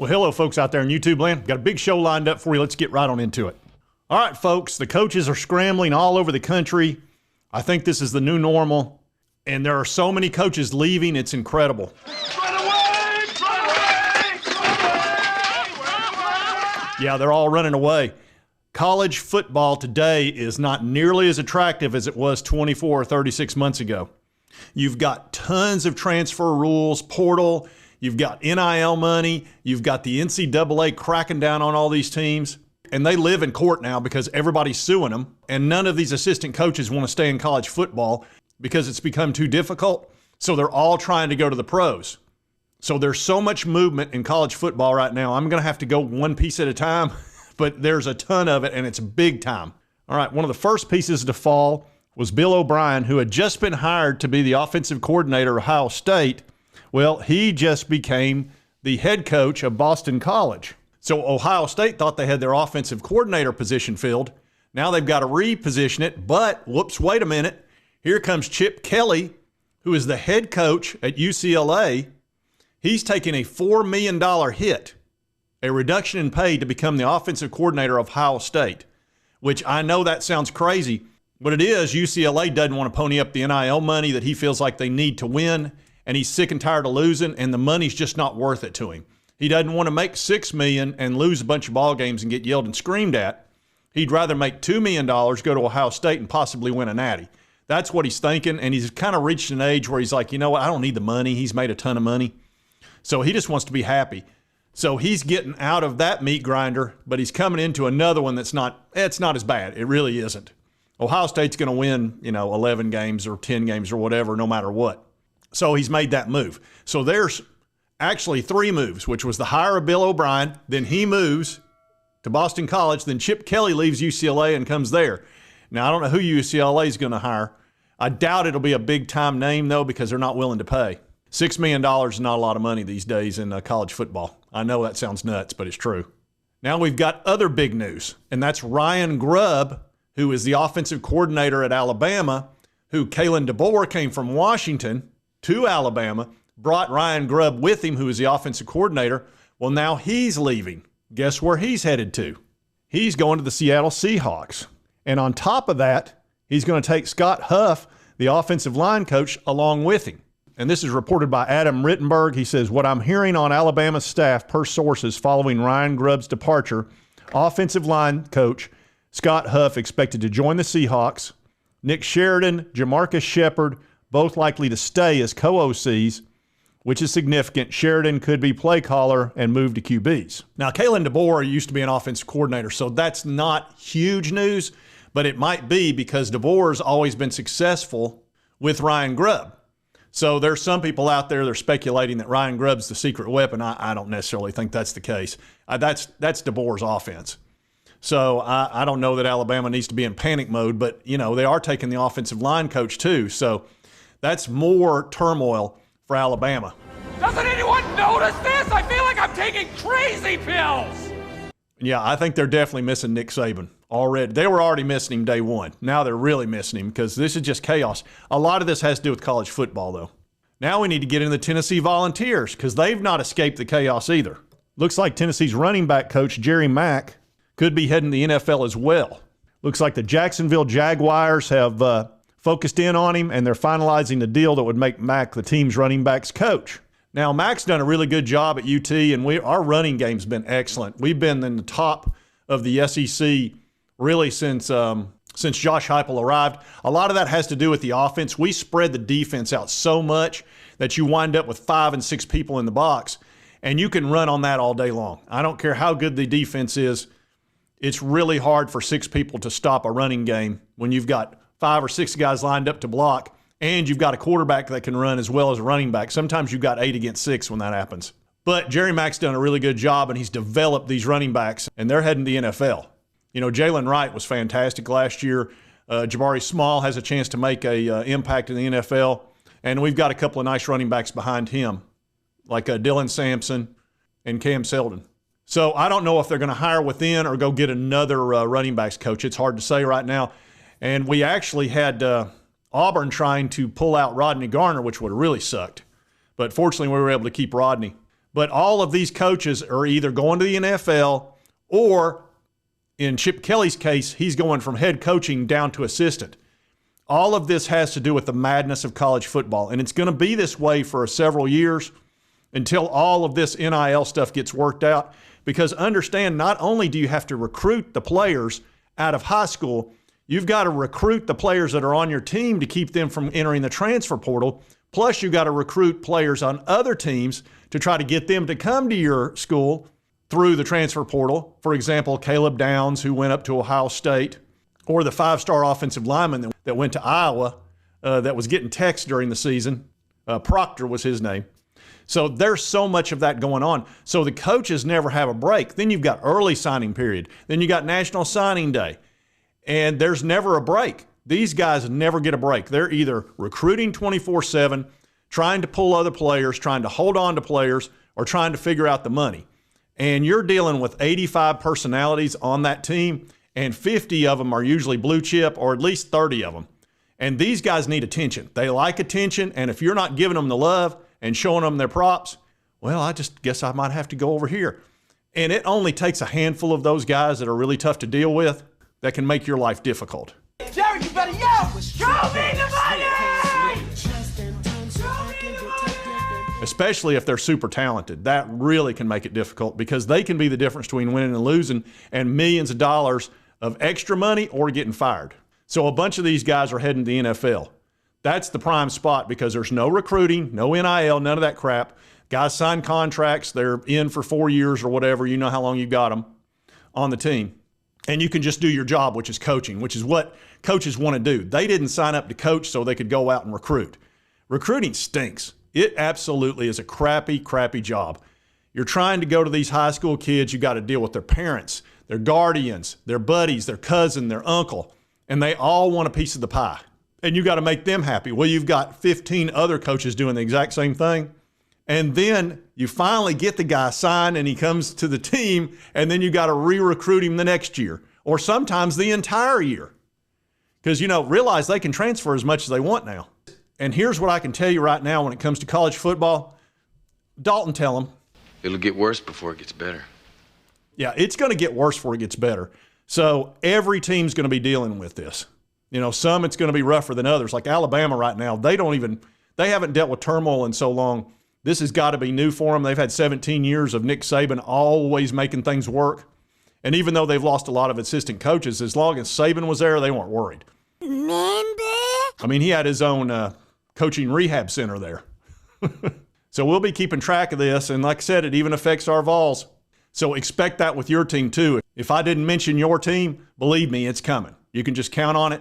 Well, hello, folks out there in YouTube land. Got a big show lined up for you. Let's get right on into it. All right, folks, the coaches are scrambling all over the country. I think this is the new normal, and there are so many coaches leaving. It's incredible. Yeah, they're all running away. College football today is not nearly as attractive as it was 24 or 36 months ago. You've got tons of transfer rules, portal, you've got NIL money, you've got the NCAA cracking down on all these teams, and they live in court now because everybody's suing them, and none of these assistant coaches want to stay in college football because it's become too difficult, so they're all trying to go to the pros. So there's so much movement in college football right now. I'm going to have to go one piece at a time, but there's a ton of it, and it's big time. All right, one of the first pieces to fall was Bill O'Brien, who had just been hired to be the offensive coordinator of Ohio State. Well, he just became the head coach of Boston College. So Ohio State thought they had their offensive coordinator position filled. Now they've got to reposition it, but whoops, wait a minute. Here comes Chip Kelly, who is the head coach at UCLA. He's taking a $4 million hit, a reduction in pay to become the offensive coordinator of Ohio State, which I know that sounds crazy, but it is. UCLA doesn't want to pony up the NIL money that he feels like they need to win, and he's sick and tired of losing, and the money's just not worth it to him. He doesn't want to make $6 million and lose a bunch of ball games and get yelled and screamed at. He'd rather make $2 million, go to Ohio State, and possibly win a natty. That's what he's thinking, and he's kind of reached an age where he's like, you know what, I don't need the money. He's made a ton of money. So he just wants to be happy. So he's getting out of that meat grinder, but he's coming into another one it's not as bad. It really isn't. Ohio State's going to win, 11 games or 10 games or whatever, no matter what. So he's made that move. So there's actually 3 moves, which was the hire of Bill O'Brien, then he moves to Boston College, then Chip Kelly leaves UCLA and comes there. Now, I don't know who UCLA is going to hire. I doubt it'll be a big-time name, though, because they're not willing to pay. $6 million is not a lot of money these days in college football. I know that sounds nuts, but it's true. Now we've got other big news, and that's Ryan Grubb, who is the offensive coordinator at Alabama, who Kalen DeBoer came from Washington to Alabama, brought Ryan Grubb with him, who is the offensive coordinator. Well, now he's leaving. Guess where he's headed to? He's going to the Seattle Seahawks. And on top of that, he's going to take Scott Huff, the offensive line coach, along with him. And this is reported by Adam Rittenberg. He says, what I'm hearing on Alabama's staff per sources following Ryan Grubb's departure, offensive line coach Scott Huff expected to join the Seahawks. Nick Sheridan, Jamarcus Shepard, both likely to stay as co-OCs, which is significant. Sheridan could be play caller and move to QBs. Now, Kalen DeBoer used to be an offensive coordinator, so that's not huge news, but it might be because DeBoer's always been successful with Ryan Grubb. So there's some people out there that are speculating that Ryan Grubb's the secret weapon. I don't necessarily think that's the case. That's DeBoer's offense. So I don't know that Alabama needs to be in panic mode, but, they are taking the offensive line coach too. So that's more turmoil for Alabama. Doesn't anyone notice this? I feel like I'm taking crazy pills. Yeah, I think they're definitely missing Nick Saban already. They were already missing him day one. Now they're really missing him because this is just chaos. A lot of this has to do with college football, though. Now we need to get into the Tennessee Volunteers because they've not escaped the chaos either. Looks like Tennessee's running back coach, Jerry Mack, could be heading to the NFL as well. Looks like the Jacksonville Jaguars have focused in on him, and they're finalizing the deal that would make Mack the team's running backs coach. Now, Mack's done a really good job at UT, and our running game's been excellent. We've been in the top of the SEC really since Josh Heupel arrived. A lot of that has to do with the offense. We spread the defense out so much that you wind up with 5 and 6 people in the box, and you can run on that all day long. I don't care how good the defense is. It's really hard for 6 people to stop a running game when you've got 5 or 6 guys lined up to block, and you've got a quarterback that can run as well as a running back. Sometimes you've got 8 against 6 when that happens. But Jerry Mack's done a really good job, and he's developed these running backs, and they're heading to the NFL. Jalen Wright was fantastic last year. Jabari Small has a chance to make a impact in the NFL, and we've got a couple of nice running backs behind him, like Dylan Sampson and Cam Seldon. So I don't know if they're going to hire within or go get another running backs coach. It's hard to say right now. And we actually had Auburn trying to pull out Rodney Garner, which would have really sucked. But fortunately, we were able to keep Rodney. But all of these coaches are either going to the NFL or, in Chip Kelly's case, he's going from head coaching down to assistant. All of this has to do with the madness of college football, and it's going to be this way for several years until all of this NIL stuff gets worked out. Because understand, not only do you have to recruit the players out of high school, you've got to recruit the players that are on your team to keep them from entering the transfer portal. Plus, you've got to recruit players on other teams to try to get them to come to your school through the transfer portal. For example, Caleb Downs, who went up to Ohio State, or the five-star offensive lineman that went to Iowa that was getting texts during the season. Proctor was his name. So there's so much of that going on. So the coaches never have a break. Then you've got early signing period. Then you got National Signing Day. And there's never a break. These guys never get a break. They're either recruiting 24/7, trying to pull other players, trying to hold on to players, or trying to figure out the money. And you're dealing with 85 personalities on that team, and 50 of them are usually blue chip, or at least 30 of them. And these guys need attention. They like attention, and if you're not giving them the love and showing them their props, well, I just guess I might have to go over here. And it only takes a handful of those guys that are really tough to deal with that can make your life difficult. Jerry, you better yell! Show me the money! Especially if they're super talented. That really can make it difficult because they can be the difference between winning and losing and millions of dollars of extra money or getting fired. So a bunch of these guys are heading to the NFL. That's the prime spot because there's no recruiting, no NIL, none of that crap. Guys sign contracts. They're in for 4 years or whatever. You know how long you got them on the team. And you can just do your job, which is coaching, which is what coaches want to do. They didn't sign up to coach so they could go out and recruit. Recruiting stinks. It absolutely is a crappy, crappy job. You're trying to go to these high school kids. You got to deal with their parents, their guardians, their buddies, their cousin, their uncle, and they all want a piece of the pie. And you got to make them happy. Well, you've got 15 other coaches doing the exact same thing. And then you finally get the guy signed and he comes to the team, and then you got to re-recruit him the next year or sometimes the entire year. Because, realize they can transfer as much as they want now. And here's what I can tell you right now when it comes to college football. Dalton, tell them. It'll get worse before it gets better. Yeah, it's going to get worse before it gets better. So every team's going to be dealing with this. Some it's going to be rougher than others. Like Alabama right now, they haven't dealt with turmoil in so long. This has got to be new for them. They've had 17 years of Nick Saban always making things work. And even though they've lost a lot of assistant coaches, as long as Saban was there, they weren't worried. I mean, he had his own coaching rehab center there. So we'll be keeping track of this. And like I said, it even affects our Vols. So expect that with your team too. If I didn't mention your team, believe me, it's coming. You can just count on it.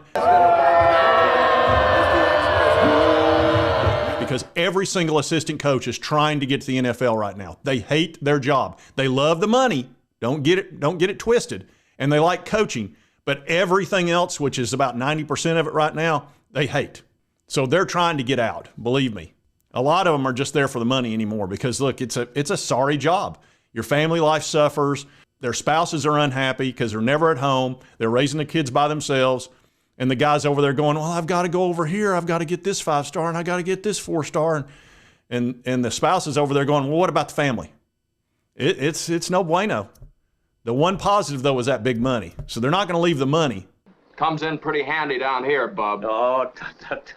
Because every single assistant coach is trying to get to the NFL right now. They hate their job. They love the money. Don't get it twisted. And they like coaching. But everything else, which is about 90% of it right now, they hate. So they're trying to get out, believe me. A lot of them are just there for the money anymore because, look, it's a sorry job. Your family life suffers. Their spouses are unhappy because they're never at home. They're raising the kids by themselves. And the guy's over there going, well, I've got to go over here. I've got to get this 5-star and I got to get this 4-star. And the spouse is over there going, well, what about the family? It's no bueno. The one positive, though, is that big money. So they're not going to leave the money. Comes in pretty handy down here, bub. Oh, tut.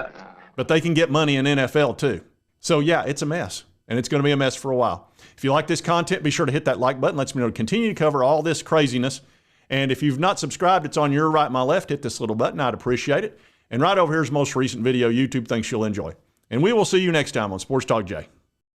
But they can get money in NFL, too. So, yeah, it's a mess. And it's going to be a mess for a while. If you like this content, be sure to hit that like button. Lets me know to continue to cover all this craziness. And if you've not subscribed, it's on your right, my left. Hit this little button. I'd appreciate it. And right over here is the most recent video YouTube thinks you'll enjoy. And we will see you next time on Sports Talk Jay.